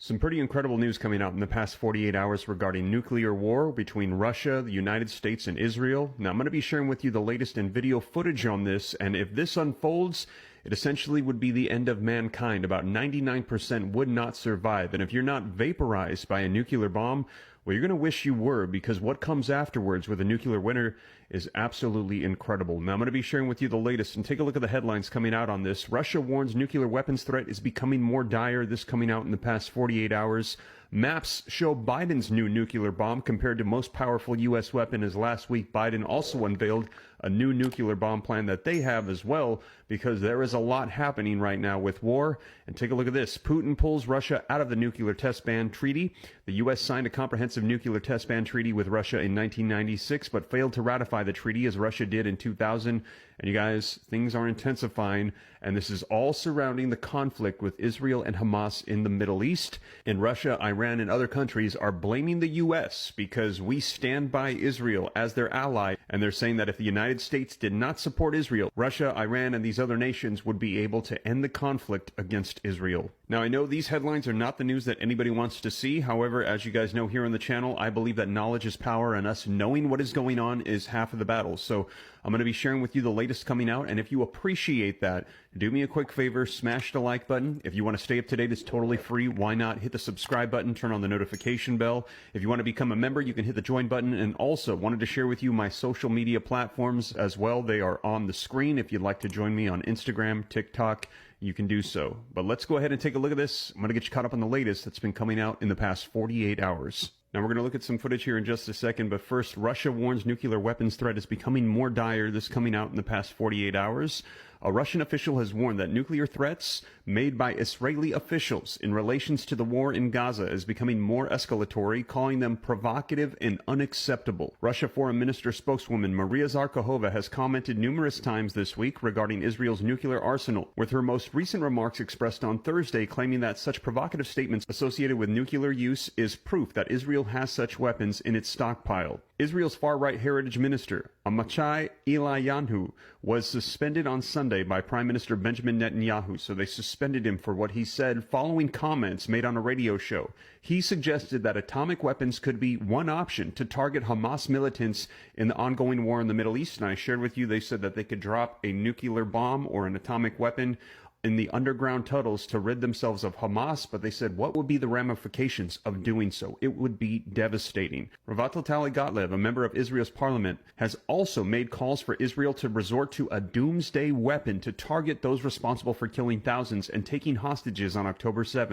Some pretty incredible news coming out in the past 48 hours regarding nuclear war between Russia, the United States, and Israel. Now, I'm going to be sharing with you the latest in video footage on this, and if this unfolds, it essentially would be the end of mankind. About 99% would not survive, and if you're not vaporized by a nuclear bomb, well, you're going to wish you were, because what comes afterwards with a nuclear winter is absolutely incredible. Now, I'm going to be sharing with you the latest, and take a look at the headlines coming out on this. Russia warns nuclear weapons threat is becoming more dire. This coming out in the past 48 hours. Maps show Biden's new nuclear bomb compared to most powerful U.S. weapon, as last week Biden also unveiled a new nuclear bomb plan that they have as well, because there is a lot happening right now with war. And take a look at this. Putin pulls Russia out of the nuclear test ban treaty. The U.S. signed a comprehensive nuclear test ban treaty with Russia in 1996, but failed to ratify the treaty as Russia did in 2000. And you guys, things are intensifying, and this is all surrounding the conflict with Israel and Hamas in the Middle East. And Russia, Iran, and other countries are blaming the U.S. because we stand by Israel as their ally, and they're saying that if the United States did not support Israel, Russia, Iran, and these other nations would be able to end the conflict against Israel. Now, I know these headlines are not the news that anybody wants to see. However, as you guys know here on the channel, I believe that knowledge is power, and us knowing what is going on is half of the battle. So I'm going to be sharing with you the latest coming out, and if you appreciate that, do me a quick favor, smash the like button. If you want to stay up to date, it's totally free. Why not hit the subscribe button, turn on the notification bell. If you want to become a member, you can hit the join button. And also wanted to share with you my social media platforms as well. They are on the screen. If you'd like to join me on Instagram, TikTok, you can do so. But let's go ahead and take a look at this. I'm going to get you caught up on the latest that's been coming out in the past 48 hours. Now, we're going to look at some footage here in just a second, but first, Russia warns nuclear weapons threat is becoming more dire. This coming out in the past 48 hours. A Russian official has warned that nuclear threats made by Israeli officials in relations to the war in Gaza is becoming more escalatory, calling them provocative and unacceptable. Russia Foreign Minister spokeswoman Maria Zakharova has commented numerous times this week regarding Israel's nuclear arsenal, with her most recent remarks expressed on Thursday claiming that such provocative statements associated with nuclear use is proof that Israel has such weapons in its stockpile. Israel's far-right heritage minister, Amichai Elayanhu, was suspended on Sunday by Prime Minister Benjamin Netanyahu, so they suspended him for what he said following comments made on a radio show. He suggested that atomic weapons could be one option to target Hamas militants in the ongoing war in the Middle East, and I shared with you they said that they could drop a nuclear bomb or an atomic weapon in the underground tunnels to rid themselves of Hamas, but they said what would be the ramifications of doing so? It would be devastating. Ravatal Tali-Gottlieb, a member of Israel's parliament, has also made calls for Israel to resort to a doomsday weapon to target those responsible for killing thousands and taking hostages on October 7th.